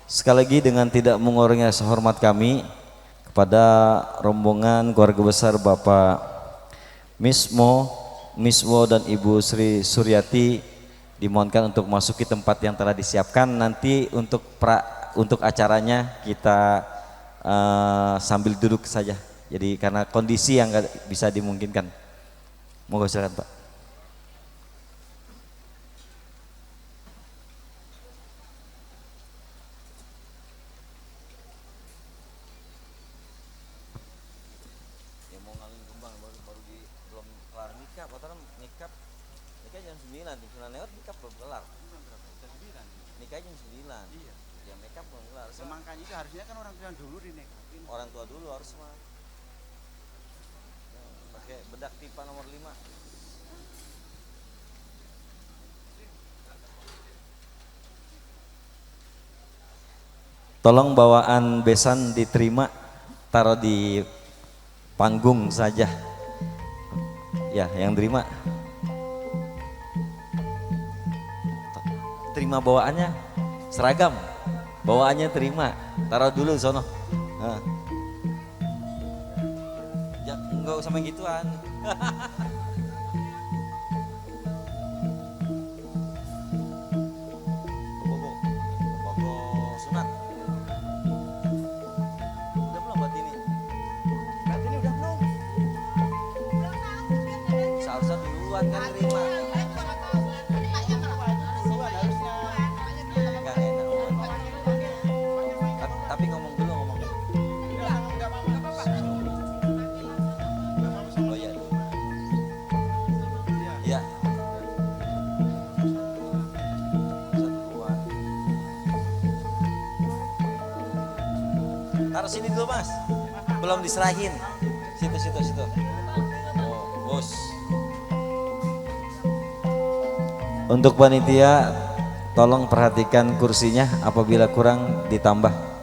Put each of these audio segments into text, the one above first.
Sekali lagi dengan tidak mengurangi rasa hormat kami kepada rombongan keluarga besar Bapak Miswo dan Ibu Sri Suryati dimohonkan untuk masuki tempat yang telah disiapkan. Nanti untuk acaranya kita sambil duduk saja. Jadi karena kondisi yang nggak bisa dimungkinkan. Mohon silakan Pak. Nikah jam 9, lewat nikah belum kelar. Nikah jam 9. Iya. Ya makeup belum kelar. Semangkanya itu harusnya kan orang tua dulu dinikahin. Orang tua dulu harus mah. Pakai bedak tipa nomor 5. Tolong bawaan besan diterima, taruh di panggung saja. Ya, yang terima. Terima bawaannya seragam, bawaannya terima, taruh dulu sono. Nah. Ya, enggak usah main gituan. Bobo sunat. Udah belum buat ini? Buat ini udah belum? Seharusnya duluan kan terima. Tapi ngomong dulu. Oh iya. Iya. Taruh sini dulu Mas. Belum diserahin. Situ. Oh, bos. Untuk panitia tolong perhatikan kursinya, apabila kurang ditambah.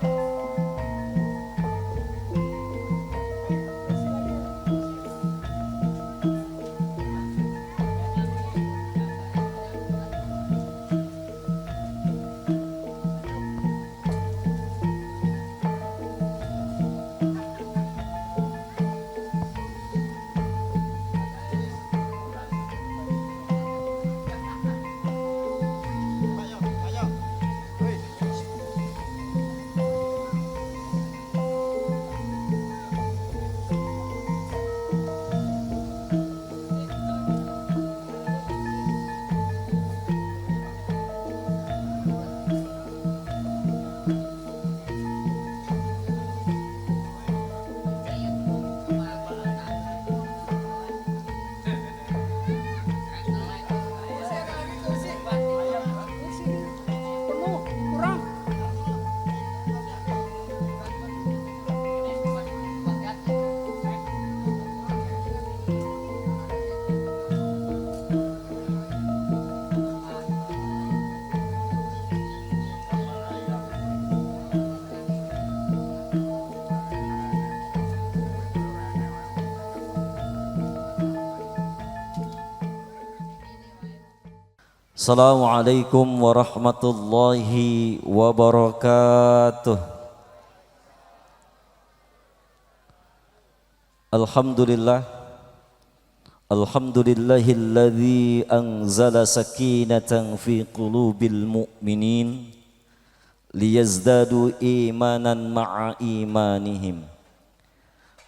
Assalamualaikum warahmatullahi wabarakatuh. Alhamdulillahilladzi anzala sakinatan fi qulubil mu'minin liyazdadu imanan ma'a imanihim.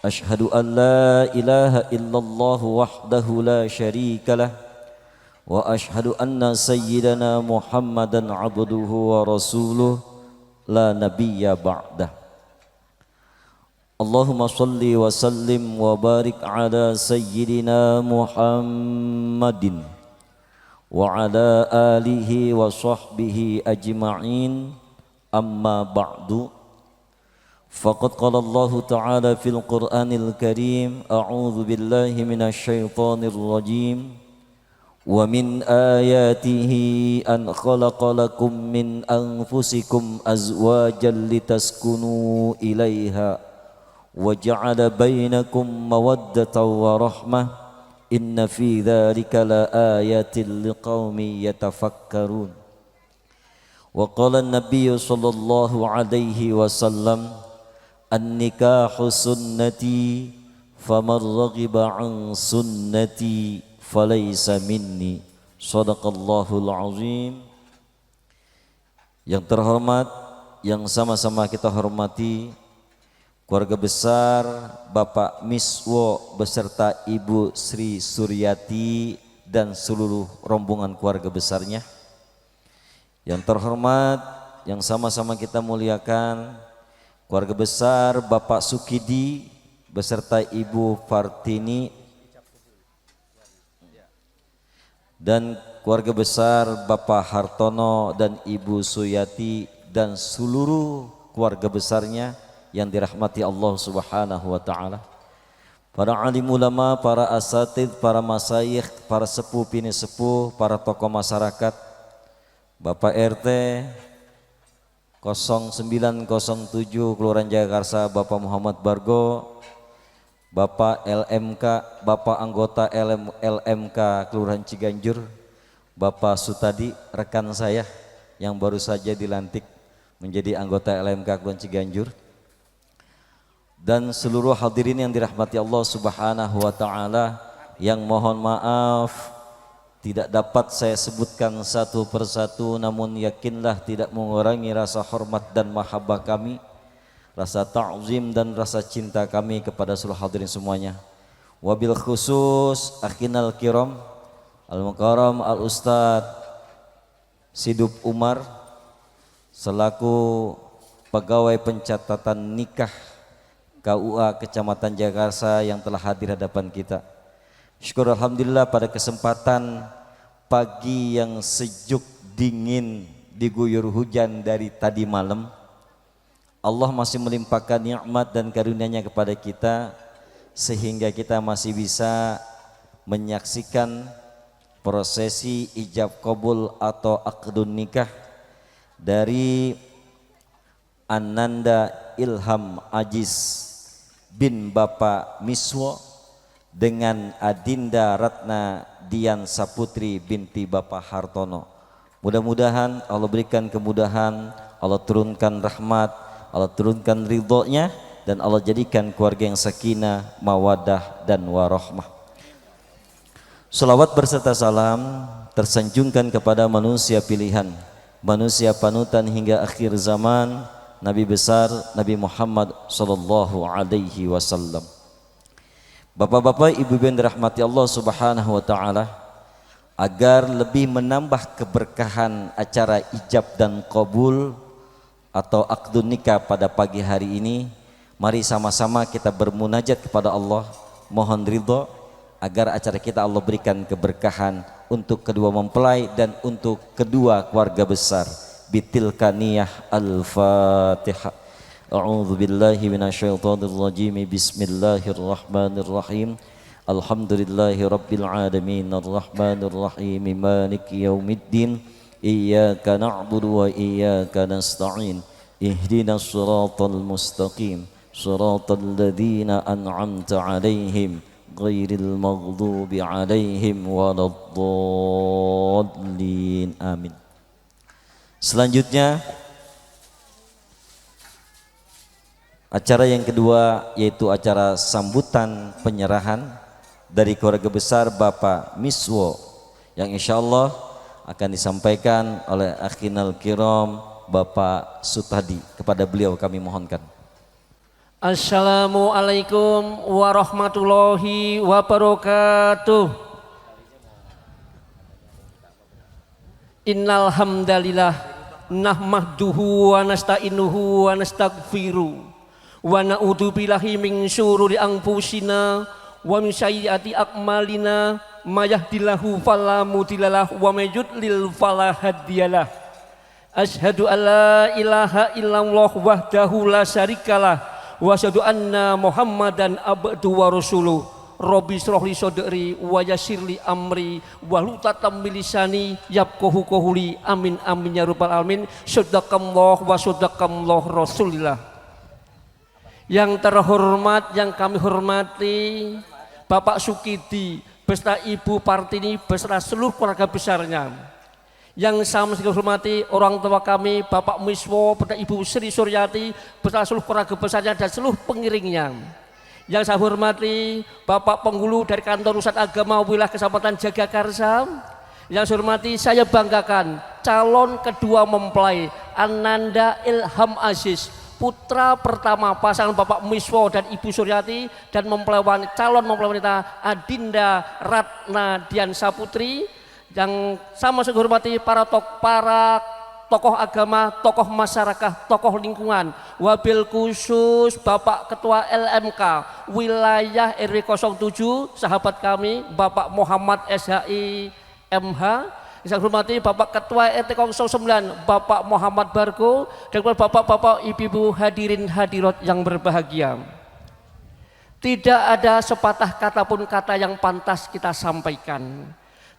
Ashhadu an la ilaha illallah wahdahu la syarikalah wa ashhadu anna sayyidana Muhammadan abduhu wa rasuluh la nabiyya ba'dah. Allahumma salli wa sallim wa barik ala sayyidina Muhammadin wa ala alihi wa sahbihi ajma'in, amma ba'du. Faqad qala Allah ta'ala fil Qur'anil Karim, a'udzu billahi minasy syaithanir rajim. وَمِنْ آيَاتِهِ أَنْ خَلَقَ لَكُمْ مِنْ أَنْفُسِكُمْ أَزْوَاجًا لِتَسْكُنُوا إِلَيْهَا وَجَعَلَ بَيْنَكُمْ مَوَدَّةً وَرَحْمَةً إِنَّ فِي ذَلِكَ لَآيَاتٍ لِقَوْمٍ يَتَفَكَّرُونَ. Wa qala an-nabiy sallallahu alaihi wasallam an-nikahu sunnati faman raghiba an sunnati falaysa minni. Shadaqallahul azim. Yang terhormat, yang sama-sama kita hormati, keluarga besar Bapak Miswo beserta Ibu Sri Suryati dan seluruh rombongan keluarga besarnya. Yang terhormat, yang sama-sama kita muliakan, keluarga besar Bapak Sukidi beserta Ibu Fartini dan keluarga besar Bapak Hartono dan Ibu Suyati dan seluruh keluarga besarnya yang dirahmati Allah Subhanahu wa taala. Para alim ulama, para asatid, para masyayikh, para sepuh bini sepuh, para tokoh masyarakat, Bapak RT 0907 Kelurahan Jagakarsa Bapak Muhammad Bargo, Bapak LMK, Bapak anggota LMK Kelurahan Ciganjur, Bapak Sutadi rekan saya yang baru saja dilantik menjadi anggota LMK Kelurahan Ciganjur, dan seluruh hadirin yang dirahmati Allah Subhanahu wa taala, yang mohon maaf tidak dapat saya sebutkan satu persatu, namun yakinlah tidak mengurangi rasa hormat dan mahabbah kami, rasa ta'zim dan rasa cinta kami kepada seluruh hadirin semuanya. Wabil khusus akhinal kiram al-mukarram al-ustad Sidup Umar selaku pegawai pencatatan nikah KUA Kecamatan Jagakarsa yang telah hadir hadapan kita. Syukur alhamdulillah pada kesempatan pagi yang sejuk dingin diguyur hujan dari tadi malam, Allah masih melimpahkan nikmat dan karunia-Nya kepada kita sehingga kita masih bisa menyaksikan prosesi ijab qabul atau akdun nikah dari Ananda Ilham Ajiz bin Bapak Miswo dengan Adinda Ratna Dian Saputri binti Bapak Hartono. Mudah-mudahan Allah berikan kemudahan, Allah turunkan rahmat, Allah turunkan ridhonya, dan Allah jadikan keluarga yang sakinah, mawadah dan warahmah. Salawat berserta salam tersanjungkan kepada manusia pilihan, manusia panutan hingga akhir zaman, Nabi besar Nabi Muhammad sallallahu alaihi wasallam. Bapak-bapak, ibu-ibu yang dirahmati Allah Subhanahu wa taala, agar lebih menambah keberkahan acara ijab dan qabul atau akdun nikah pada pagi hari ini, mari sama-sama kita bermunajat kepada Allah, mohon ridho agar acara kita Allah berikan keberkahan untuk kedua mempelai dan untuk kedua keluarga besar. Bitilka niyah al-Fatihah. A'udzu billahi minasyaitonir rajim. Bismillahirrahmanirrahim. Alhamdulillahi rabbil alamin arrahmanir rahim maliki yaumiddin. Iyyaka na'budu wa iyyaka nasta'in. Ihdinas siratal mustaqim. Siratal ladzina an'amta 'alaihim ghairil maghdubi 'alaihim waladdallin. Amin. Selanjutnya acara yang kedua yaitu acara sambutan penyerahan dari keluarga besar Bapak Miswo yang insyaallah akan disampaikan oleh akhinal kiram Bapak Sutadi. Kepada beliau kami mohonkan. Assalamualaikum warahmatullahi wabarakatuh. Innal hamdalillah nahmaduhu wa nasta'inuhu wa nastaghfiruh wa na'udzu billahi min syururi anfusina wa min sayyiati a'malina may yahdihillahu fala mudhillalah wa may yudlil fala hadiyalah. Asyhadu an la ilaha illallah wahdahu la syarikalah wa asyhadu anna Muhammadan abduhu wa rasuluh. Rabbi shrah li sadri wa yassir li amri wahlul 'uqdatam min lisani yafqahu qawli. Amin amin ya rabbal alamin. Shadaqallahu wa shadaqallahu rasulillah. Yang terhormat, yang kami hormati Bapak Sukidi beserta Ibu Partini beserta seluruh keluarga besarnya, Yang sama sekali hormati orang tua kami, Bapak Miswo, pada Ibu Sri Suryati, beserta seluruh keluarga besarnya dan seluruh pengiringnya. Yang saya hormati Bapak Penghulu dari Kantor Pusat Agama Wilayah Kecamatan Jagakarsa. Yang saya hormati, saya banggakan calon kedua mempelai Ananda Ilham Aziz, putra pertama pasangan Bapak Miswo dan Ibu Suryati, dan calon mempelai wanita Adinda Ratna Dian Saputri. Yang sama saya hormati para tokoh agama, tokoh masyarakat, tokoh lingkungan, wabil khusus Bapak Ketua LMK wilayah RW 07, sahabat kami Bapak Muhammad SHI MH. Yang saya hormati Bapak Ketua RT 09 Bapak Muhammad Bargo, dan bapak-bapak, ibu-ibu, hadirin hadirat yang berbahagia. Tidak ada sepatah kata pun kata yang pantas kita sampaikan.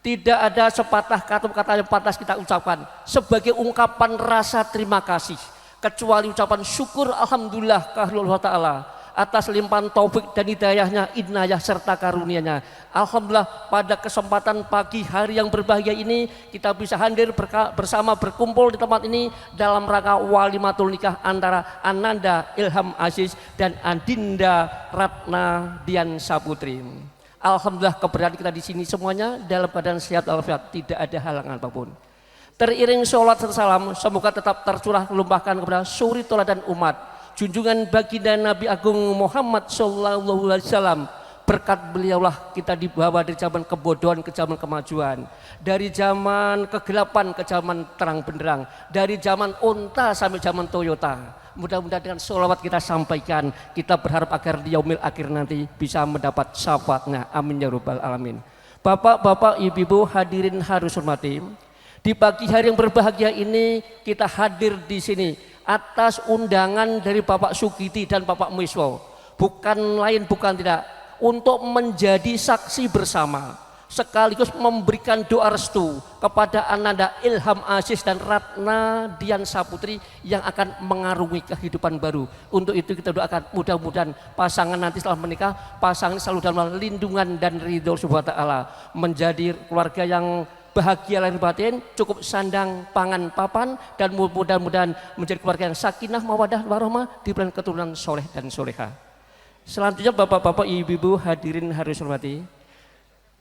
Tidak ada sepatah kata yang pantas kita ucapkan sebagai ungkapan rasa terima kasih, kecuali ucapan syukur alhamdulillah kehadirat Ta'ala atas limpahan taufik dan hidayahnya, inayah serta karunia-Nya. Alhamdulillah pada kesempatan pagi hari yang berbahagia ini kita bisa hadir bersama berkumpul di tempat ini dalam rangka walimatul nikah antara Ananda Ilham Aziz dan Adinda Ratna Dian Saputri. Alhamdulillah keberadaan kita di sini semuanya dalam keadaan sehat walafiat, tidak ada halangan apapun. Teriring sholat serta salam semoga tetap tercurah limpahkan kepada suri teladan umat junjungan baginda Nabi Agung Muhammad Sallallahu Alaihi Wasallam. Berkat beliaulah kita dibawa dari zaman kebodohan ke zaman kemajuan, dari zaman kegelapan ke zaman terang benderang, dari zaman unta sampai zaman Toyota. Mudah-mudahan dengan sholawat kita sampaikan, kita berharap agar di yaumil akhir nanti bisa mendapat syafaatnya. Amin ya rabbal alamin. Bapak-bapak, ibu-ibu, hadirin harus hormati. Di pagi hari yang berbahagia ini kita hadir di sini atas undangan dari Bapak Sugiti dan Bapak Miswo. Bukan lain bukan tidak untuk menjadi saksi bersama, sekaligus memberikan doa restu kepada Ananda Ilham Aziz dan Ratna Dian Saputri yang akan mengarungi kehidupan baru. Untuk itu kita doakan mudah-mudahan pasangan nanti setelah menikah, pasangan selalu dalam lindungan dan ridho Subhanahu wa ta'ala, menjadi keluarga yang bahagia lahir batin, cukup sandang pangan papan, dan mudah-mudahan menjadi keluarga yang sakinah mawadah warahmah, diberikan keturunan soleh dan soleha. Selanjutnya bapak-bapak, ibu-ibu, hadirin harus hormati.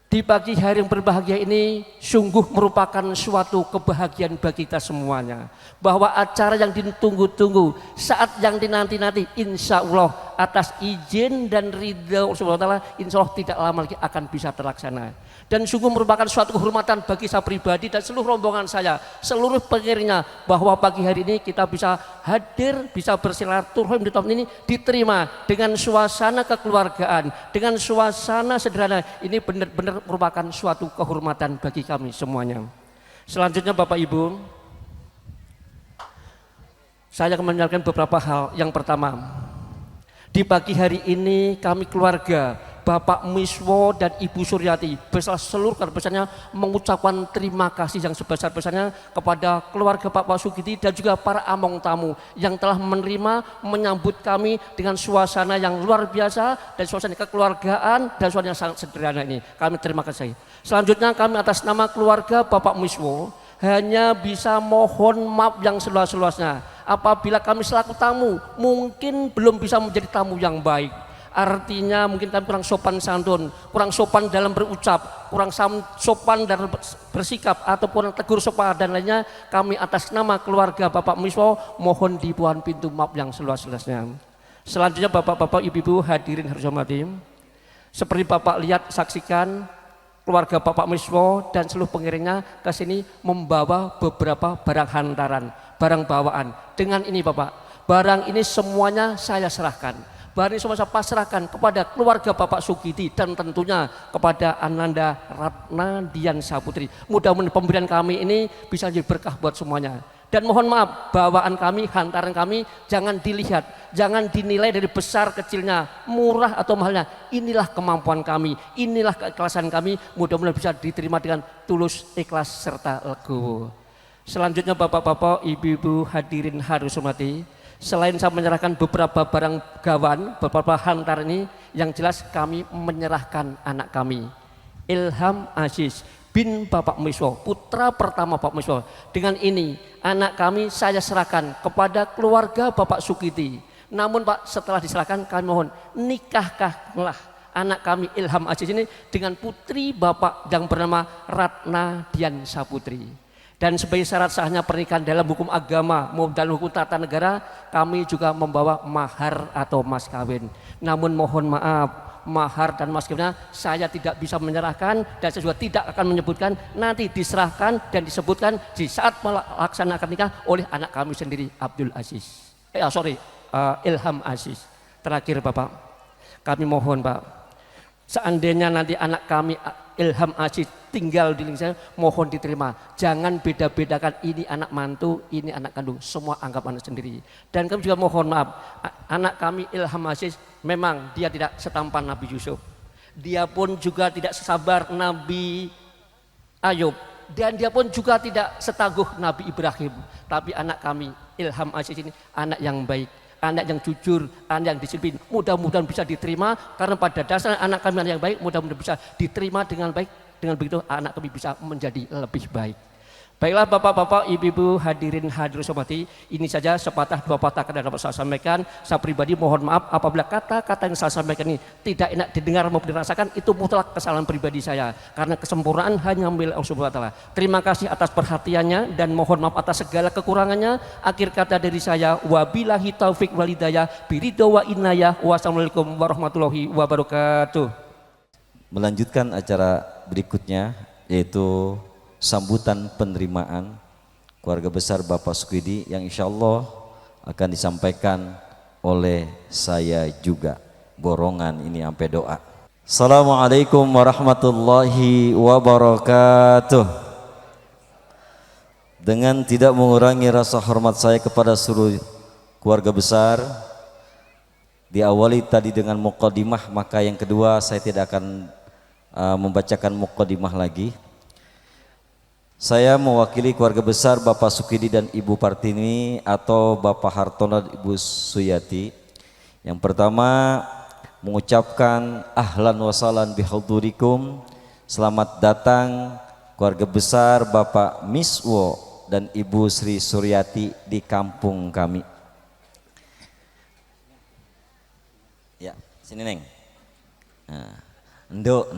Di pagi hari yang berbahagia ini sungguh merupakan suatu kebahagiaan bagi kita semuanya, bahwa acara yang ditunggu-tunggu, saat yang dinanti-nanti, insya Allah atas izin dan ridha Allah, insya Allah tidak lama lagi akan bisa terlaksana. Dan sungguh merupakan suatu kehormatan bagi saya pribadi dan seluruh rombongan saya, seluruh pengiringnya, bahwa pagi hari ini kita bisa hadir, bisa bersilaturahim di tempat ini, diterima dengan suasana kekeluargaan, dengan suasana sederhana. Ini benar-benar merupakan suatu kehormatan bagi kami semuanya. Selanjutnya Bapak Ibu, saya akan menyampaikan beberapa hal. Yang pertama, di pagi hari ini kami keluarga Bapak Miswo dan Ibu Suryati beserta seluruh keluarga besarnya mengucapkan terima kasih yang sebesar-besarnya kepada keluarga Bapak Sugiti dan juga para among tamu yang telah menerima menyambut kami dengan suasana yang luar biasa dan suasana kekeluargaan dan suasana yang sangat sederhana ini. Kami terima kasih. Selanjutnya kami atas nama keluarga Bapak Miswo hanya bisa mohon maaf yang seluas-luasnya apabila kami selaku tamu mungkin belum bisa menjadi tamu yang baik. Artinya mungkin kami kurang sopan santun, kurang sopan dalam berucap, kurang sopan dalam bersikap ataupun tegur sapa dan lainnya. Kami atas nama keluarga Bapak Miswo mohon dibuat pintu maaf yang seluas-luasnya. Selanjutnya bapak-bapak, ibu-ibu, hadirin harus hormati. Seperti Bapak lihat, saksikan, keluarga Bapak Miswo dan seluruh pengiringnya ke sini membawa beberapa barang hantaran, barang bawaan. Dengan ini Bapak, barang ini semuanya saya serahkan. Barang ini semua saya pasrahkan kepada keluarga Bapak Sugiti dan tentunya kepada Ananda Ratna Dian Saputri. Mudah-mudahan pemberian kami ini bisa jadi berkah buat semuanya. Dan mohon maaf, bawaan kami, hantaran kami jangan dilihat, jangan dinilai dari besar kecilnya, murah atau mahalnya. Inilah kemampuan kami, inilah keikhlasan kami. Mudah-mudahan bisa diterima dengan tulus, ikhlas serta legowo. Selanjutnya bapak-bapak, ibu-ibu, hadirin harus hormati. Selain saya menyerahkan beberapa barang gawan, beberapa hantar ini, yang jelas kami menyerahkan anak kami, Ilham Aziz, bin Bapak Miswo, putra pertama Bapak Miswo. Dengan ini anak kami saya serahkan kepada keluarga Bapak Sukidi. Namun Pak, setelah diserahkan kami mohon nikahkanlah anak kami Ilham Aziz ini dengan putri Bapak yang bernama Ratna Dian Saputri. Dan sebagai syarat sahnya pernikahan dalam hukum agama maupun dalam hukum tata negara, kami juga membawa mahar atau mas kawin. Namun mohon maaf, mahar dan mas kawinnya saya tidak bisa menyerahkan dan saya juga tidak akan menyebutkan, nanti diserahkan dan disebutkan di saat melaksanakan nikah oleh anak kami sendiri Abdul Aziz. Ilham Aziz. Terakhir Bapak, kami mohon Pak, seandainya nanti anak kami Ilham Aziz tinggal di lingkungan saya, mohon diterima. Jangan beda-bedakan ini anak mantu, ini anak kandung, semua anggap anak sendiri. Dan kami juga mohon maaf, anak kami Ilham Aziz memang dia tidak setampan Nabi Yusuf. Dia pun juga tidak sesabar Nabi Ayub. Dan dia pun juga tidak setangguh Nabi Ibrahim. Tapi anak kami Ilham Aziz ini anak yang baik, anak yang jujur, anak yang disiplin. Mudah-mudahan bisa diterima, karena pada dasarnya anak kami anak yang baik, mudah-mudahan bisa diterima dengan baik. Dengan begitu anak kami bisa menjadi lebih baik. Baiklah Bapak-bapak, Ibu-ibu, hadirin hadirin hormati, ini saja sepatah dua patah kata dapat saya sampaikan. Saya pribadi mohon maaf apabila kata-kata yang saya sampaikan ini tidak enak didengar maupun dirasakan, itu mutlak kesalahan pribadi saya, karena kesempurnaan hanya milik Allah Subhanahu wa taala. Terima kasih atas perhatiannya dan mohon maaf atas segala kekurangannya. Akhir kata dari saya, wabillahi taufik walhidayah, biridho wa inayah, wassalamualaikum warahmatullahi wabarakatuh. Melanjutkan acara berikutnya yaitu sambutan penerimaan keluarga besar Bapak Sukidi yang insya Allah akan disampaikan oleh saya juga. Borongan ini sampai doa. Assalamualaikum warahmatullahi wabarakatuh. Dengan tidak mengurangi rasa hormat saya kepada seluruh keluarga besar, diawali tadi dengan muqaddimah, maka yang kedua saya tidak akan membacakan muqaddimah lagi. Saya mewakili keluarga besar Bapak Sukidi dan Ibu Partini atau Bapak Hartono dan Ibu Suyati. Yang pertama mengucapkan ahlan wa sahlan bihadurikum. Selamat datang keluarga besar Bapak Miswo dan Ibu Sri Suryati di kampung kami. Ya, sini Neng. Nah, endok,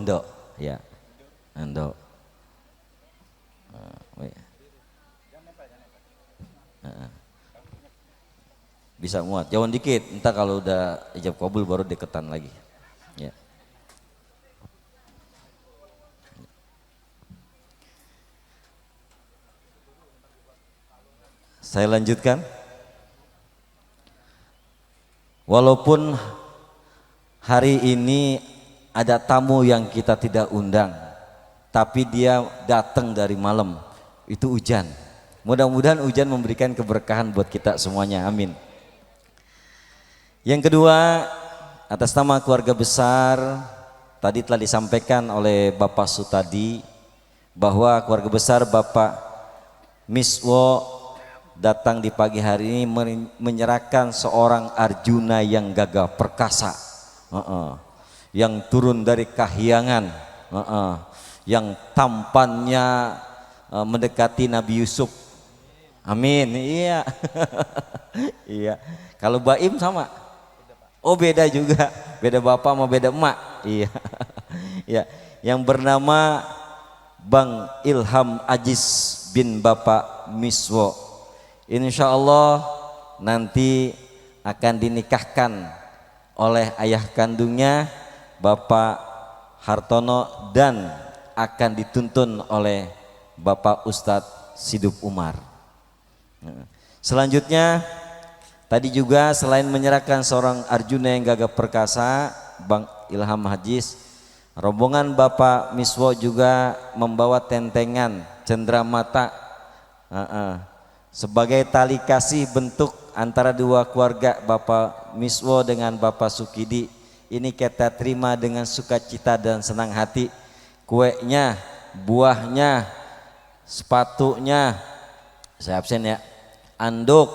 ya, endok. Bisa muat, jauhan dikit, entah kalau udah ijab kabul baru deketan lagi. Ya. Saya lanjutkan. Walaupun hari ini ada tamu yang kita tidak undang, tapi dia datang dari malam, itu hujan. Mudah-mudahan hujan memberikan keberkahan buat kita semuanya, amin. Yang kedua, atas nama keluarga besar, tadi telah disampaikan oleh Bapak Sutadi bahwa keluarga besar Bapak Miswo datang di pagi hari ini menyerahkan seorang Arjuna yang gagah perkasa, yang turun dari kahyangan, yang tampannya mendekati Nabi Yusuf. Amin. Iya. Iya. Kalau Baim sama? Oh beda juga. Beda bapak sama beda emak. Iya. Ya. Yang bernama Bang Ilham Aziz bin Bapak Miswo. Insya Allah nanti akan dinikahkan oleh ayah kandungnya Bapak Hartono dan akan dituntun oleh Bapak Ustadz Sidup Umar. Selanjutnya tadi juga selain menyerahkan seorang Arjuna yang gagah perkasa Bang Ilham Aziz, rombongan Bapak Miswo juga membawa tentengan cenderamata sebagai tali kasih bentuk antara dua keluarga Bapak Miswo dengan Bapak Sukidi. Ini kita terima dengan sukacita dan senang hati. Kuenya, buahnya, sepatunya, saya absen ya, anduk,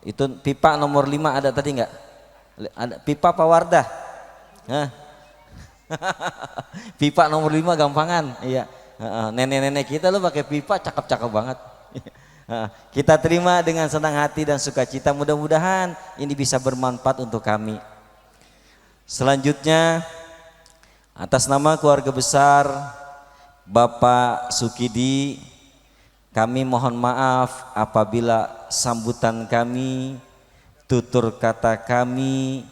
itu pipa nomor 5 ada tadi enggak? Ada pipa Pak Wardah? Pipa nomor 5 gampangan, iya. Nenek-nenek kita lo pakai pipa cakep-cakep banget. Kita terima dengan senang hati dan sukacita, mudah-mudahan ini bisa bermanfaat untuk kami. Selanjutnya atas nama keluarga besar Bapak Sukidi, kami mohon maaf apabila sambutan kami, tutur kata kami,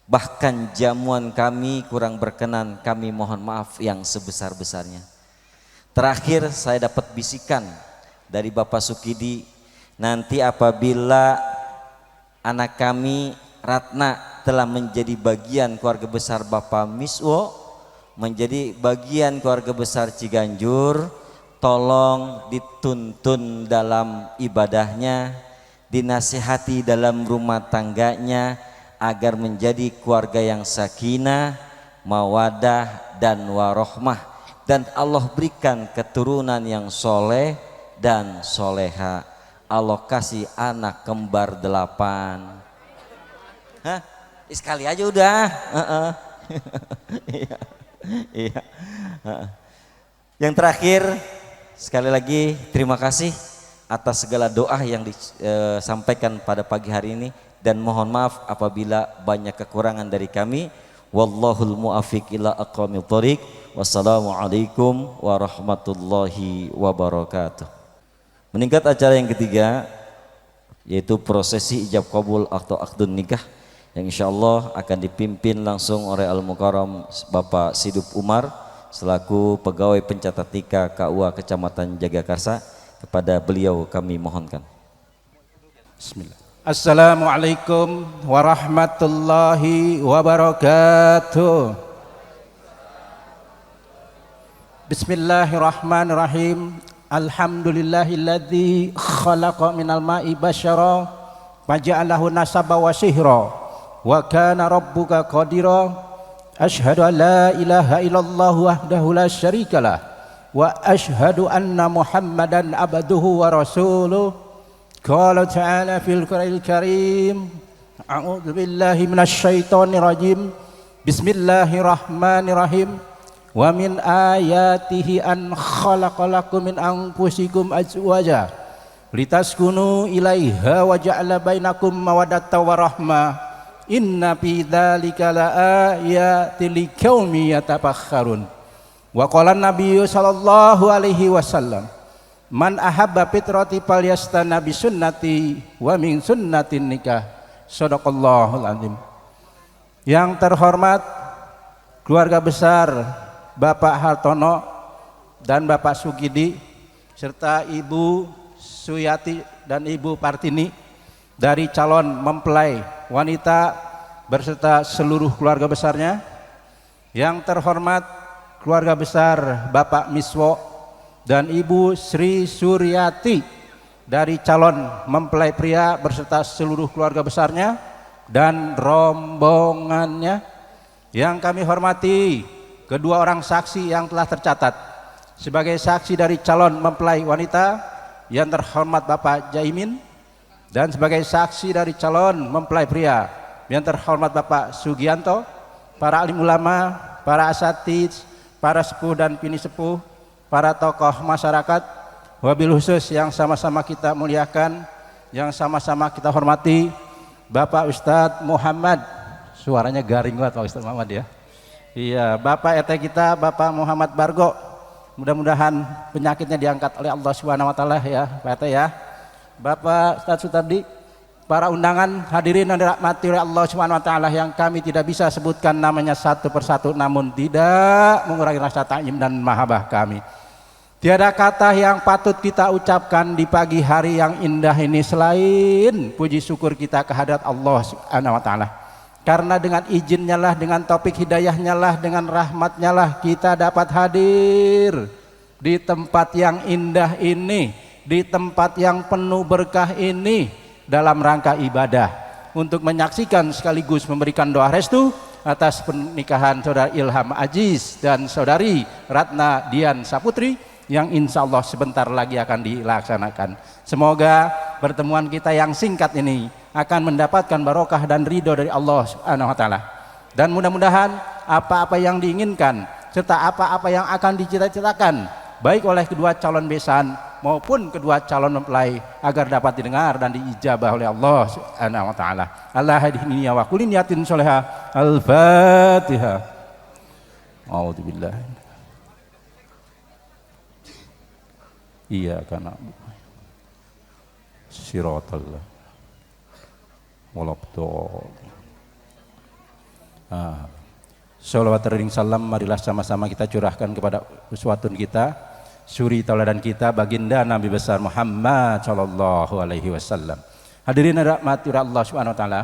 bahkan jamuan kami kurang berkenan. Kami mohon maaf yang sebesar-besarnya. Terakhir saya dapat bisikan dari Bapak Sukidi, nanti apabila anak kami Ratna telah menjadi bagian keluarga besar Bapak Miswo, menjadi bagian keluarga besar Ciganjur, tolong dituntun dalam ibadahnya, dinasihati dalam rumah tangganya agar menjadi keluarga yang sakinah, mawadah dan warohmah, dan Allah berikan keturunan yang soleh dan soleha. Allah kasih anak kembar 8. Hah? Sekali aja udah. Iya. Iya. Yang terakhir, sekali lagi terima kasih atas segala doa yang disampaikan pada pagi hari ini, dan mohon maaf apabila banyak kekurangan dari kami. Wallahul muwaffiq ila aqwamit thoriq. Wassalamualaikum warahmatullahi wabarakatuh. Meningkat acara yang ketiga, yaitu prosesi ijab kabul atau akdun nikah, yang insyaallah akan dipimpin langsung oleh Al-Mukarram Bapak Sidup Umar selaku pegawai pencatat nikah KUA Kecamatan Jagakarsa. Kepada beliau kami mohonkan. Bismillah. Assalamualaikum warahmatullahi wabarakatuh. Bismillahirrahmanirrahim. Alhamdulillahilladzi khalaqa minal ma'i basyara faja'alahu nasaba wa sihra wa kana rabbuka qadira. Asyhadu an la ilaha illallah wahdahu la syarikalah wa asyhadu anna Muhammadan abduhu wa rasuluh. Qala ta'ala fil Qur'anil Karim, a'udzu billahi minasy syaithanir rajim. Bismillahirrahmanirrahim. Wa min ayatihi an khalaqalakum min anfusikum azwaja litaskunu ilaiha wa ja'ala bainakum mawaddatan wa rahmah. Inna fi dzalika laayatil liqaumin yatafakkarun. Wa qala an-nabiyyu sallallahu alaihi wasallam, man ahabba fitrati falyastana bi sunnati wa min sunnatin nikah. Shadaqallahul azim. Yang terhormat keluarga besar Bapak Hartono dan Bapak Sukidi serta Ibu Suyati dan Ibu Partini dari calon mempelai wanita berserta seluruh keluarga besarnya. Yang terhormat keluarga besar Bapak Miswo dan Ibu Sri Suryati dari calon mempelai pria berserta seluruh keluarga besarnya dan rombongannya. Yang kami hormati kedua orang saksi yang telah tercatat sebagai saksi dari calon mempelai wanita, yang terhormat Bapak Jaimin, dan sebagai saksi dari calon mempelai pria yang terhormat Bapak Sugianto, para alim ulama, para asatidz, para sepuh dan bini sepuh, para tokoh masyarakat, wabil khusus yang sama-sama kita muliakan, yang sama-sama kita hormati, Bapak Ustadz Muhammad, suaranya garing banget Pak Ustadz Muhammad ya. Iya, Bapak RT kita, Bapak Muhammad Bargo, mudah-mudahan penyakitnya diangkat oleh Allah Subhanahu wa taala ya, Pak RT ya. Bapak Ustadz Sutardi, para undangan hadirin yang dirahmati oleh Allah Subhanahu wa taala yang kami tidak bisa sebutkan namanya satu persatu, namun tidak mengurangi rasa ta'zim dan mahabbah kami. Tiada kata yang patut kita ucapkan di pagi hari yang indah ini selain puji syukur kita kehadirat Allah Subhanahu wa taala. Karena dengan izinnya lah, dengan taufik hidayahnya lah, dengan rahmatnya lah kita dapat hadir di tempat yang indah ini, di tempat yang penuh berkah ini dalam rangka ibadah untuk menyaksikan sekaligus memberikan doa restu atas pernikahan Saudara Ilham Aziz dan Saudari Ratna Dian Saputri yang insya Allah sebentar lagi akan dilaksanakan. Semoga pertemuan kita yang singkat ini akan mendapatkan barokah dan ridho dari Allah Subhanahu wa taala. Dan mudah-mudahan apa-apa yang diinginkan serta apa-apa yang akan dicita-citakan baik oleh kedua calon besan maupun kedua calon mempelai agar dapat didengar dan diijabah oleh Allah Subhanahu wa taala. Allah hadini wa kulli niyatin sholihah. Al-Fatihah. A'udzubillah. Iyyaka na'budu siratal walabdallin. Sholawat ring salam marilah sama-sama kita curahkan kepada uswatun kita, suri tauladan kita, baginda Nabi besar Muhammad sallallahu alaihi wasallam. Hadirin rahmati Allah Subhanahu wa taala.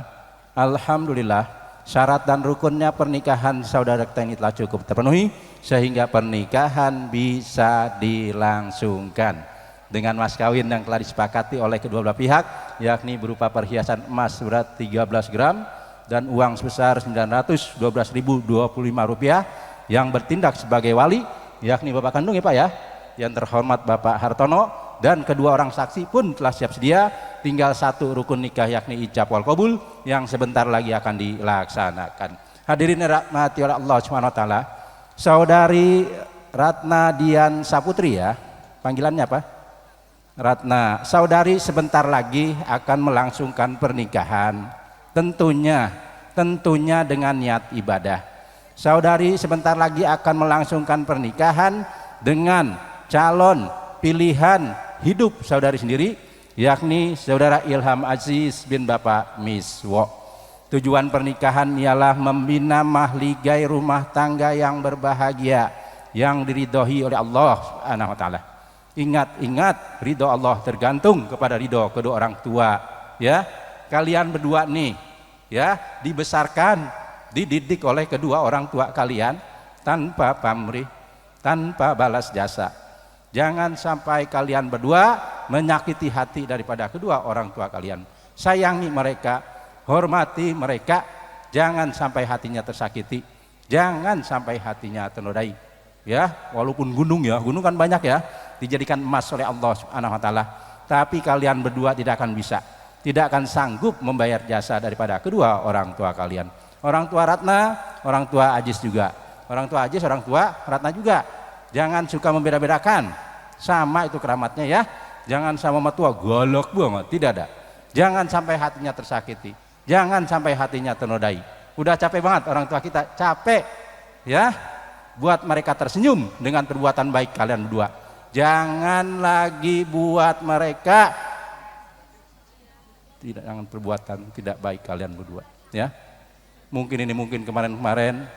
Alhamdulillah syarat dan rukunnya pernikahan saudara kita ini telah cukup terpenuhi sehingga pernikahan bisa dilangsungkan dengan mas kawin yang telah disepakati oleh kedua belah pihak, yakni berupa perhiasan emas berat 13 gram dan uang sebesar Rp912.025 yang bertindak sebagai wali, yakni Bapak kandung ya Pak ya, yang terhormat Bapak Hartono, dan kedua orang saksi pun telah siap sedia, tinggal satu rukun nikah yakni ijab wal qabul yang sebentar lagi akan dilaksanakan. Hadirin rahmati Allah Subhanahu wa taala, saudari Ratna Dian Saputri ya, panggilannya apa? Ratna, saudari sebentar lagi akan melangsungkan pernikahan. Tentunya dengan niat ibadah. Saudari sebentar lagi akan melangsungkan pernikahan dengan calon pilihan hidup saudari sendiri, yakni saudara Ilham Aziz bin Bapak Miswo. Tujuan pernikahan ialah membina mahligai rumah tangga yang berbahagia, yang diridhoi oleh Allah Subhanahu wa taala. Ingat, ridho Allah tergantung kepada ridho kedua orang tua ya. Kalian berdua nih ya dibesarkan, dididik oleh kedua orang tua kalian tanpa pamrih, tanpa balas jasa. Jangan sampai kalian berdua menyakiti hati daripada kedua orang tua kalian. Sayangi mereka, hormati mereka, jangan sampai hatinya tersakiti, jangan sampai hatinya ternodai ya. Walaupun gunung kan banyak ya dijadikan emas oleh Allah Subhanahu wa taala, tapi kalian berdua tidak akan bisa, tidak akan sanggup membayar jasa daripada kedua orang tua kalian. Orang tua Ratna, orang tua Ajis juga. Orang tua Ajis, orang tua Ratna juga. Jangan suka membeda-bedakan. Sama itu keramatnya ya. Jangan sama mertua golok banget, tidak ada. Jangan sampai hatinya tersakiti. Jangan sampai hatinya ternodai. Udah capek banget orang tua kita, capek ya. Buat mereka tersenyum dengan perbuatan baik kalian berdua. Jangan lagi buat mereka jangan perbuatan tidak baik kalian berdua ya. Mungkin kemarin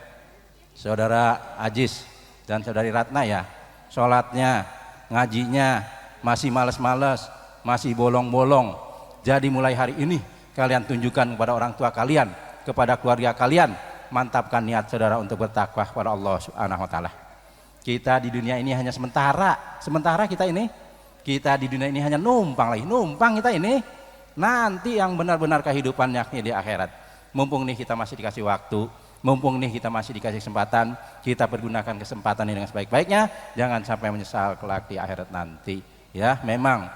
saudara Ajis dan saudari Ratna ya, sholatnya, ngajinya masih males-males, masih bolong-bolong. Jadi mulai hari ini kalian tunjukkan kepada orang tua kalian, kepada keluarga kalian, mantapkan niat saudara untuk bertakwa kepada Allah Subhanahu wa taala. Kita di dunia ini hanya sementara kita di dunia ini hanya numpang kita ini. Nanti yang benar-benar kehidupan yakni di akhirat. Mumpung nih kita masih dikasih waktu, mumpung nih kita masih dikasih kesempatan, kita pergunakan kesempatan ini dengan sebaik-baiknya, jangan sampai menyesal kelak di akhirat nanti ya. Memang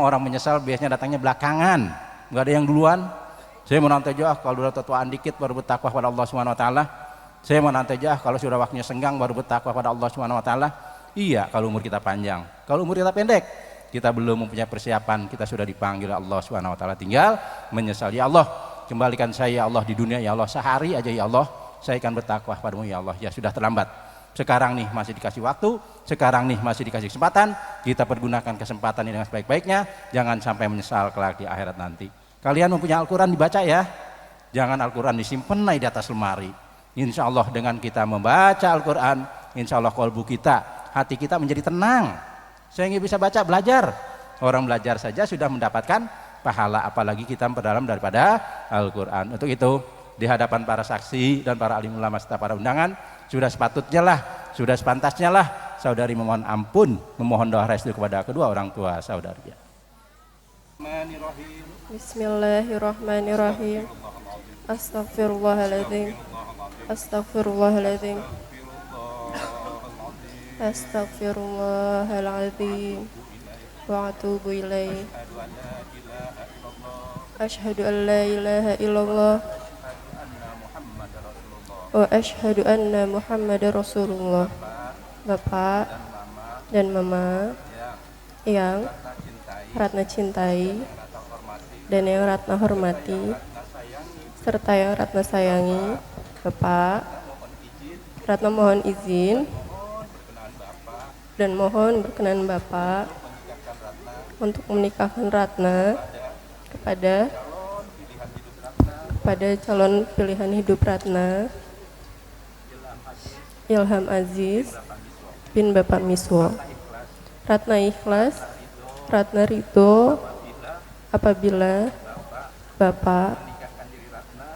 orang menyesal biasanya datangnya belakangan, nggak ada yang duluan. Saya mau nanti aja kalau udah tuaan dikit baru bertakwa pada Allah Subhanahu wa taala. Saya mau nanti aja kalau sudah waktunya senggang baru bertakwa pada Allah Subhanahu wa taala. Iya, kalau umur kita panjang. Kalau umur kita pendek, kita belum mempunyai persiapan, kita sudah dipanggil Allah Subhanahu wa taala, tinggal menyesal. Ya Allah, kembalikan saya ya Allah di dunia ya Allah, sehari aja ya Allah saya akan bertakwa padamu ya Allah. Ya sudah terlambat. Sekarang nih masih dikasih waktu, sekarang nih masih dikasih kesempatan, kita pergunakan kesempatan ini dengan sebaik-baiknya, jangan sampai menyesal kelak di akhirat nanti. Kalian mempunyai Al-Quran dibaca ya, jangan Al-Quran disimpan di atas lemari. Insya Allah dengan kita membaca Al-Quran, insya Allah kalbu kita, hati kita menjadi tenang sehingga bisa baca, belajar. Orang belajar saja sudah mendapatkan pahala, apalagi kita memperdalam daripada Al-Quran. Untuk itu di hadapan para saksi dan para alim ulama serta para undangan, sudah sepatutnya lah, sudah sepantasnya lah saudari memohon ampun, memohon doa restu kepada kedua orang tua saudari. Bismillahirrahmanirrahim. Astaghfirullahaladzim. Astaghfirullahaladzim. Astaghfirullahaladzim. Wa atubu ilaih. Asyhadu an la ilaha illallah wa asyhadu anna Muhammadar Rasulullah. Bapak dan Mama yang Ratna cintai dan yang Ratna hormati serta yang Ratna sayangi. Bapak, Ratna mohon izin dan mohon berkenan Bapak untuk menikahkan Ratna kepada calon pilihan hidup Ratna, Ilham Aziz bin Bapak Miswo. Ratna ikhlas, Ratna ridho apabila Bapak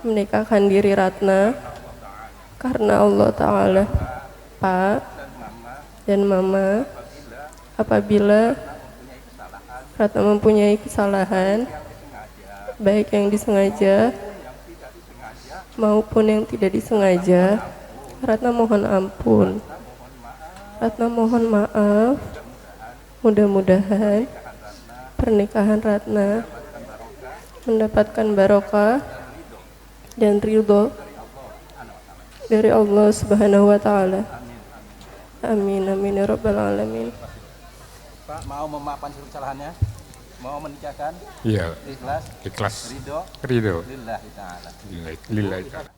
menikahkan diri Ratna karena Allah Ta'ala. Pak dan Mama, apabila Ratna mempunyai kesalahan baik yang disengaja maupun yang tidak disengaja, Ratna mohon ampun, Ratna mohon maaf. Mudah-mudahan pernikahan Ratna mendapatkan barokah dan ridho dari Allah Subhanahu wa Ta'ala. Amin amin ya rabbal alamin. Pak mau memaafkan seluruh kesalahannya, mau menikahkan, Iya, ikhlas, ikhlas. ridho, Ridho. lillahi ta'ala. Lillahi ta'ala.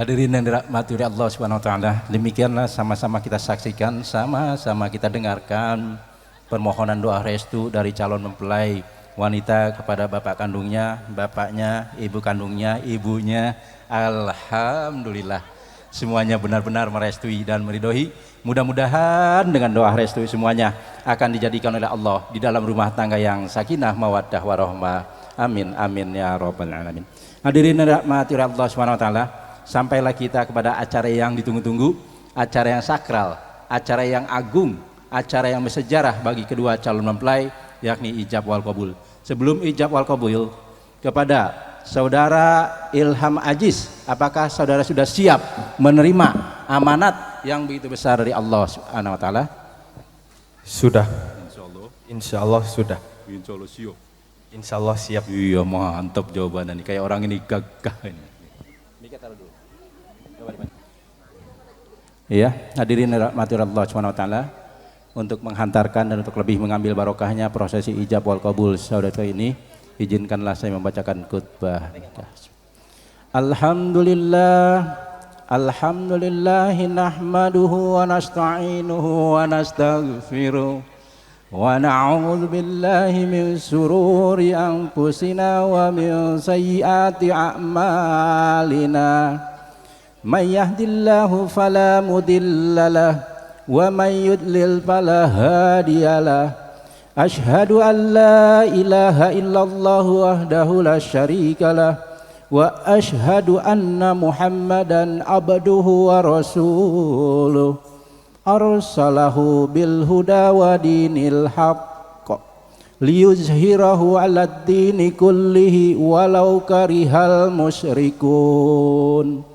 Hadirin yang dirahmati oleh Allah Subhanahu wa taala, demikianlah sama-sama kita saksikan, sama-sama kita dengarkan permohonan doa restu dari calon mempelai wanita kepada bapak kandungnya, bapaknya, ibu kandungnya, ibunya. Alhamdulillah semuanya benar-benar merestui dan meridhoi. Mudah-mudahan dengan doa restu semuanya akan dijadikan oleh Allah di dalam rumah tangga yang sakinah mawaddah warahmah. Amin amin ya rabbal alamin. Hadirin yang dirahmati oleh Allah Subhanahu wa taala, sampailah kita kepada acara yang ditunggu-tunggu, acara yang sakral, acara yang agung, acara yang bersejarah bagi kedua calon mempelai, yakni ijab wal qabul. Sebelum ijab wal qabul, kepada saudara Ilham Aziz, apakah saudara sudah siap menerima amanat yang begitu besar dari Allah Subhanahu wa taala? Sudah. Insya Allah sudah. Insya Allah siap. Insya Allah siap. Iya mantap jawabannya nih, kayak orang ini gagah ini. Iya, hadirin rahmati Allah Subhanahu wa taala, untuk menghantarkan dan untuk lebih mengambil barokahnya prosesi ijab wal qabul saudara ini, izinkanlah saya membacakan khutbah nikah. Alhamdulillah, alhamdulillahi nahmaduhu wa nasta'inuhu wa nastaghfiruh wa na'udzu billahi min sururi anfusina wa min sayyiati a'malina. Man yahdillahu fala mudhillalah wa man yudlil fala hadiyalah. Ashhadu an la ilaha illallah wahdahu la syarikalah wa ashhadu anna Muhammadan abduhu wa rasuluh arsalahu bil huda wa dinil haqq liyuzhirahu 'alad dini kullihi walau karihal musyrikun.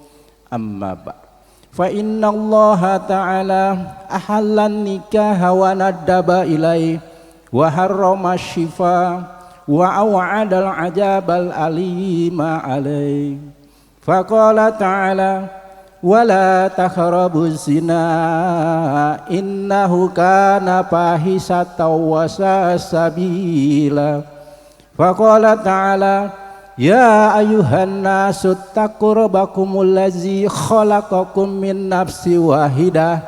Amma ba'd, fa inna Allah ta'ala ahallan nikaha wa naddaba ilaihi wa harrama syifa wa aw'adal ajabal alima alaihi. Fa qala ta'ala wa la taqrabuz zina innahu kana fahisatan wa sa'a sabila. Fa qala ta'ala ya ayuhan nasu taqu rabbakumul ladzi khalaqakum min nafsin wahidah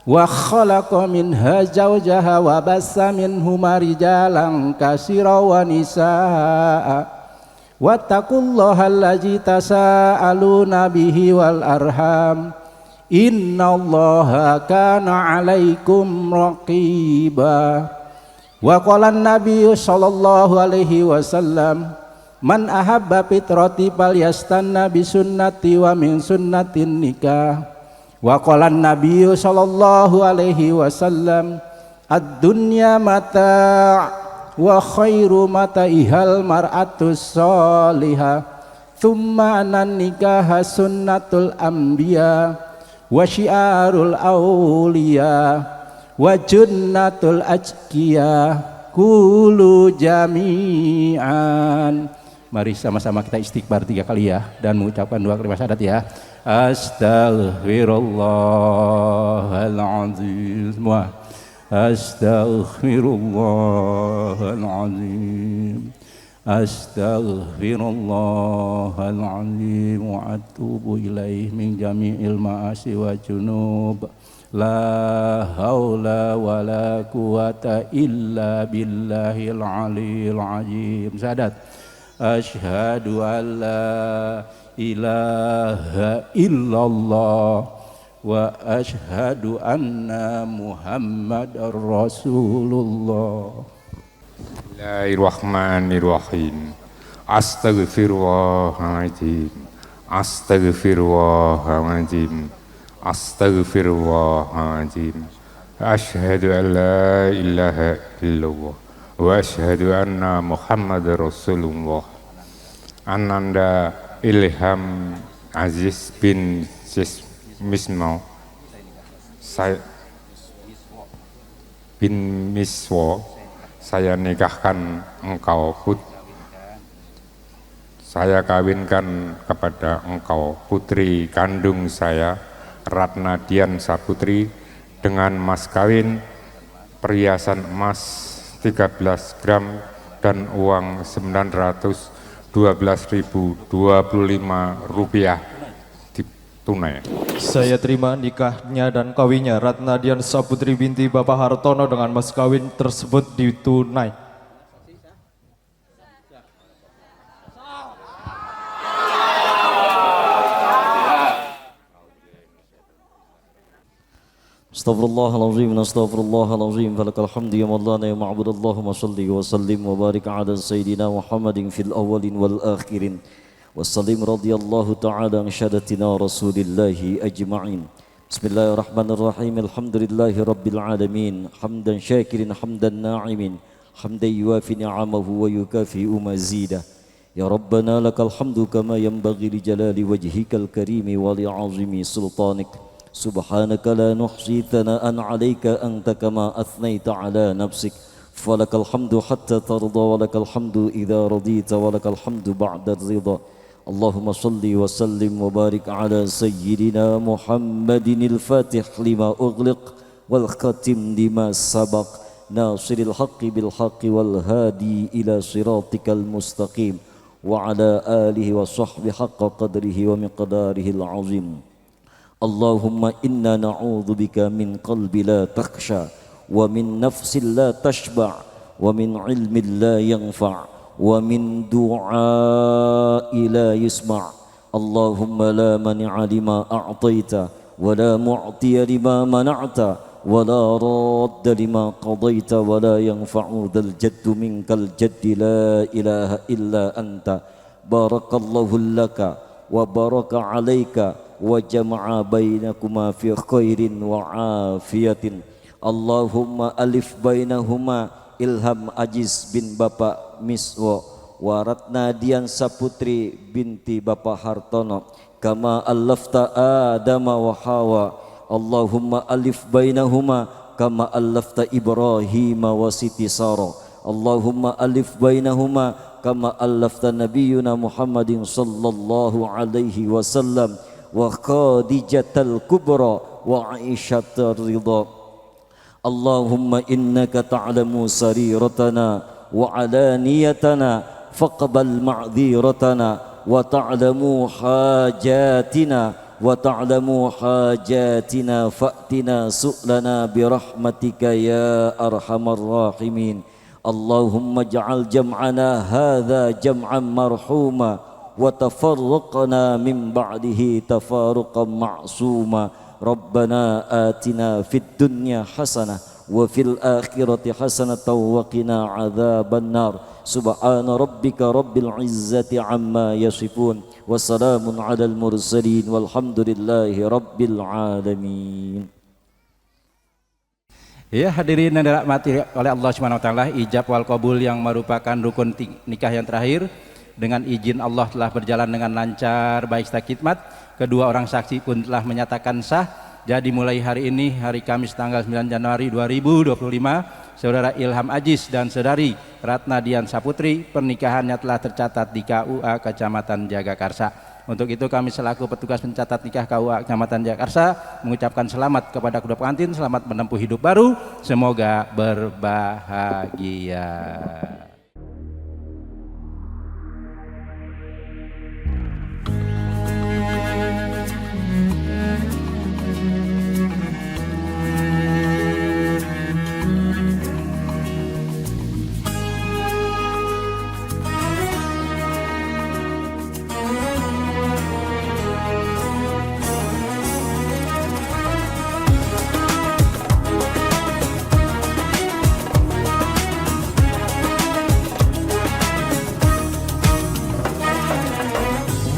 wa khalaqa minha zawjaha wa bassa minhuma rijalan katsiran wa nisaa wattaqullaha allazi tasaaluna bihi wal arham innallaha kana 'alaikum raqiba. Wa qala an-nabiyyu sallallahu alaihi wasallam man ahabba fitrati falyastanna bisunnati wa min sunnatin nikah. Wa qala an-nabiyyu sallallahu alaihi wasallam ad-dunya mata' wa khairu mata'ihal mar'atus salihah thumma anan nikah sunnatul anbiya wa syiarul auliya wa junnatul ajkiya kulu jami'an. Mari sama-sama kita istighfar 3 kali ya, dan mengucapkan 2 kalimat syahadat ya. Astaghfirullahaladzim. Semua Astaghfirullahaladzim. Astaghfirullahaladzim wa atubu ilaih min jami'il ma'asi wa junub. La haula wa la quwata illa billahil aliyil azim. Sadat. Asyhadu an la ilaha illallah wa asyhadu anna Muhammadar Rasulullah. Bismillahirrahmanirrahim. Astaghfirullahaladzim. Astaghfirullahaladzim. Astaghfirullahaladzim. Asyhadu an la ilaha illallah wa asyhadu anna Muhammadar Rasulullah. Ananda Ilham Aziz bin Mismo saya bin Miswo, saya nikahkan engkau saya kawinkan kepada engkau putri kandung saya Ratna Dian Saputri dengan mas kawin perhiasan emas 13 gram dan uang 912.025 rupiah tunai. Saya terima nikahnya dan kawinnya Ratna Dian Saputri binti Bapak Hartono dengan mas kawin tersebut ditunai. Astaghfirullahaladzim, astaghfirullahaladzim, falakal hamdu ya maulana ya ma'bud. Allahumma salli wa sallim wa barik ala sayyidina Muhammadin fil awalin wal akhirin. Wassalim radiyallahu ta'ala an syadatina rasulillahi ajma'in. Bismillahirrahmanirrahim, alhamdulillahi rabbil alamin. Hamdan syakirin, hamdan na'imin, hamdan yuafi ni'amahu wa yukafi'u mazidah. Ya Rabbana lakal hamdu kama yanbaghi li jalali wajhikal karimi wa li azimi sultanik. Subhanaka la nuhsi thana'an 'alaika anta kama athnayta 'ala nafsik. Falakal hamdu hatta tarda wa lakal hamdu idza radita wa lakal hamdu ba'da ridha. Allahumma salli wa sallim wa barik 'ala sayyidina Muhammadin al-Fatih lima ughliq wal khatim lima sabaq nasiril haqqi bil haqqi wal hadi ila siratikal mustaqim wa 'ala alihi wa sahbihi haqqa qadrihi wa miqdarihi al-'azim. Allahumma inna na'udhu bika min qalbi la takhsha wa min nafsin la tashba' wa min ilmin la yanfa' wa min du'a'i la yusma'. Allahumma la mani'a lima a'taita wa la mu'tiya lima mana'ta wa la radda lima qadaita wa la yanfa'u dhal jaddu minkal jaddi la ilaha illa anta. Barakallahu laka wa baraka alaika wa jama'a bainakuma fi khairin wa afiyatin. Allahumma alif bainahuma Ilham Aziz bin Bapak Miswo wa Ratna Dian Saputri binti Bapak Hartono kama allafta Adama wa Hawa. Allahumma alif bainahuma kama allafta Ibrahim wa Siti Sara. Allahumma alif bainahuma kama allafta Nabiyyuna Muhammadin sallallahu alaihi wasallam wa Khadijatal Kubra wa Aisyatar Ridha. Allahumma innaka ta'lamu sariratana wa alaniyatana faqbal ma'dhiratana wa ta'lamu hajatina fa'tina su'lana birahmatika ya arhamar rahimin. Allahumma ja'al jam'ana hadha jam'an marhuma wa tafarraqna min ba'dihi tafaruqan ma'suma. Rabbana atina fid dunya hasanah wa fil akhirati hasanatan wa qina adzaban nar. Subhana rabbika rabbil izzati amma yasifun wa salamun alal mursalin walhamdulillahi rabbil alamin. Ya hadirin yang dirahmati oleh Allah Subhanahu wa taala, ijab wal qabul yang merupakan rukun nikah yang terakhir dengan izin Allah telah berjalan dengan lancar, baik secara khidmat. Kedua orang saksi pun telah menyatakan sah. Jadi mulai hari ini, hari Kamis tanggal 9 Januari 2025, Saudara Ilham Ajis dan Saudari Ratna Dian Saputri pernikahannya telah tercatat di KUA Kecamatan Jagakarsa. Untuk itu kami selaku petugas pencatat nikah KUA Kecamatan Jagakarsa mengucapkan selamat kepada kedua pengantin, selamat menempuh hidup baru, semoga berbahagia.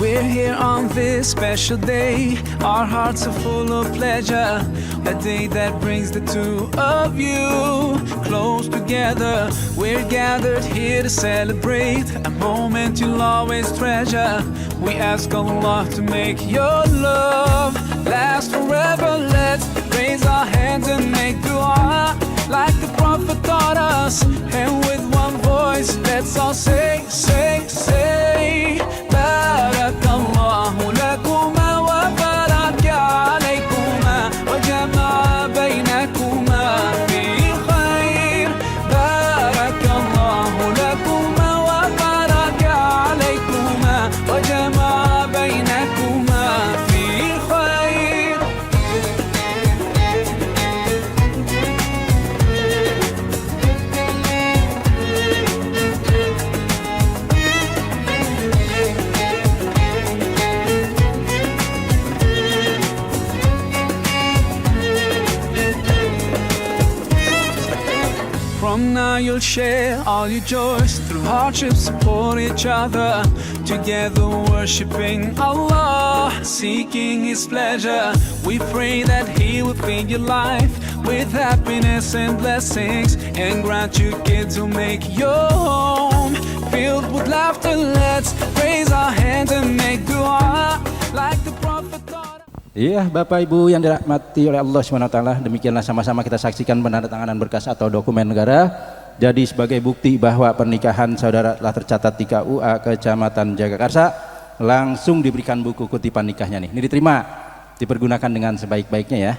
We're here on this special day. Our hearts are full of pleasure. A day that brings the two of you close together. We're gathered here to celebrate a moment you'll always treasure. We ask Allah to make your love last forever. Let's raise our hands and make dua like the Prophet taught us. And with one voice, let's all say, say, say. Barakallahu lakuma wa baraka alaykuma wa jama'a baynakuma fi khair. Barakallahu lakuma wa baraka alaykuma wa jama'a baynakuma fi khair. From now you'll share all your joys. Through hardships support each other. Together worshiping Allah, seeking His pleasure. We pray that He will fill your life with happiness and blessings, and grant you kids who make your home filled with laughter. Let's raise our hands and make dua like the Prophet taught. Iya, Bapak Ibu yang dirahmati oleh Allah SWT, demikianlah sama-sama kita saksikan penandatanganan berkas atau dokumen negara. Jadi sebagai bukti bahwa pernikahan saudara telah tercatat di KUA Kecamatan Jagakarsa, langsung diberikan buku kutipan nikahnya nih. Ini diterima, dipergunakan dengan sebaik-baiknya ya.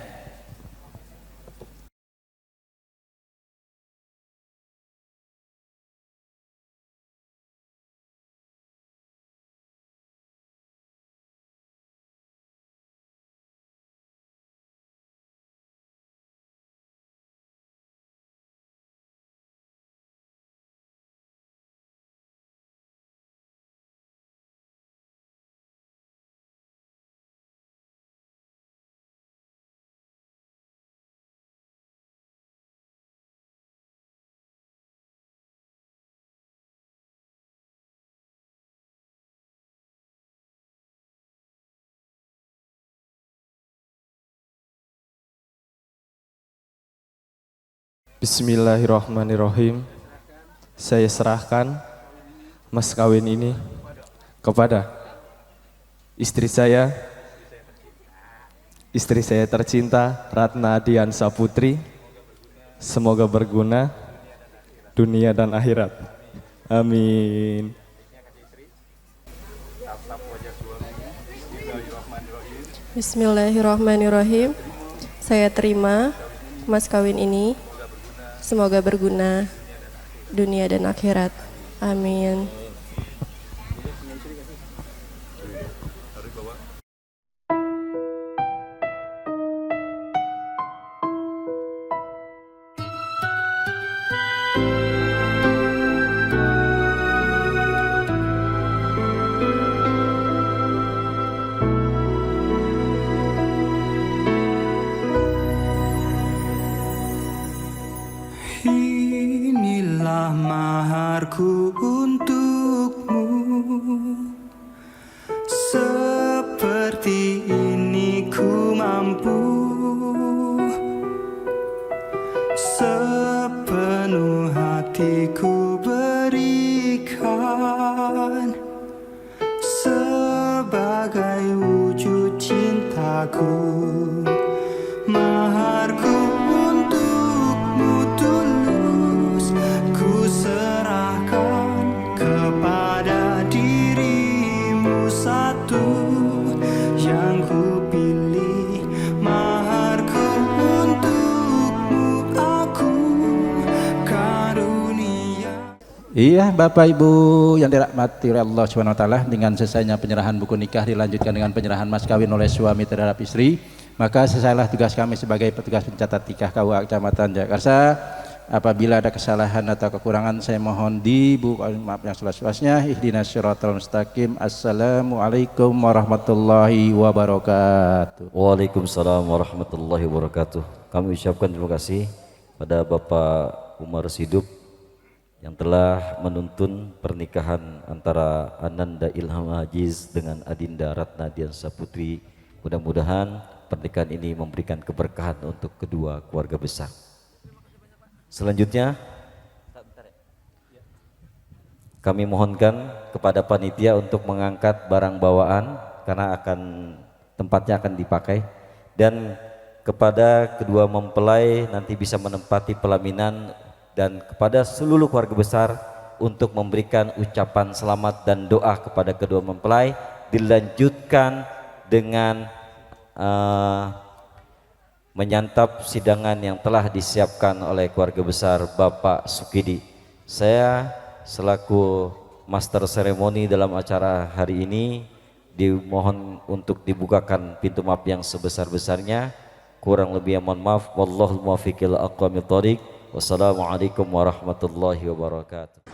Bismillahirrahmanirrahim. Saya serahkan mas kawin ini kepada istri saya tercinta Ratna Dian Saputri. Semoga berguna dunia dan akhirat. Amin. Bismillahirrahmanirrahim. Saya terima mas kawin ini. Semoga berguna dunia dan akhirat. Amin. Inilah maharku untukmu. Seperti ini ku mampu, sepenuh hatiku berikan. aku. Maharku untukmu tulus, ku serahkan kepada dirimu satu yang ku pilih. Maharku untukmu aku karunia. Iya Bapak Ibu yang dirahmati oleh Allah SWT, dengan selesainya penyerahan buku nikah dilanjutkan dengan penyerahan mas kawin oleh suami terhadap istri. Maka selesailah tugas kami sebagai petugas pencatat nikah KUA Kecamatan Jakarta. Apabila ada kesalahan atau kekurangan saya mohon dibuka maaf yang seluas-luasnya. Ihdinas syiratal mustaqim. Assalamualaikum warahmatullahi wabarakatuh. Waalaikumsalam warahmatullahi wabarakatuh. Kami ucapkan terima kasih pada Bapak Umar Sidup yang telah menuntun pernikahan antara Ananda Ilham Ajiz dengan Adinda Ratna Diansa Putri. Mudah-mudahan pernikahan ini memberikan keberkahan untuk kedua keluarga besar. Selanjutnya kami mohonkan kepada panitia untuk mengangkat barang bawaan karena tempatnya akan dipakai, dan kepada kedua mempelai nanti bisa menempati pelaminan, dan kepada seluruh keluarga besar untuk memberikan ucapan selamat dan doa kepada kedua mempelai, dilanjutkan dengan menyantap sidangan yang telah disiapkan oleh keluarga besar Bapak Sukidi. Saya selaku master seremoni dalam acara hari ini dimohon untuk dibukakan pintu maaf yang sebesar-besarnya. Kurang lebih mohon maaf. Wallahul muwaffiq ila aqwamit thoriq. Wassalamualaikum warahmatullahi wabarakatuh.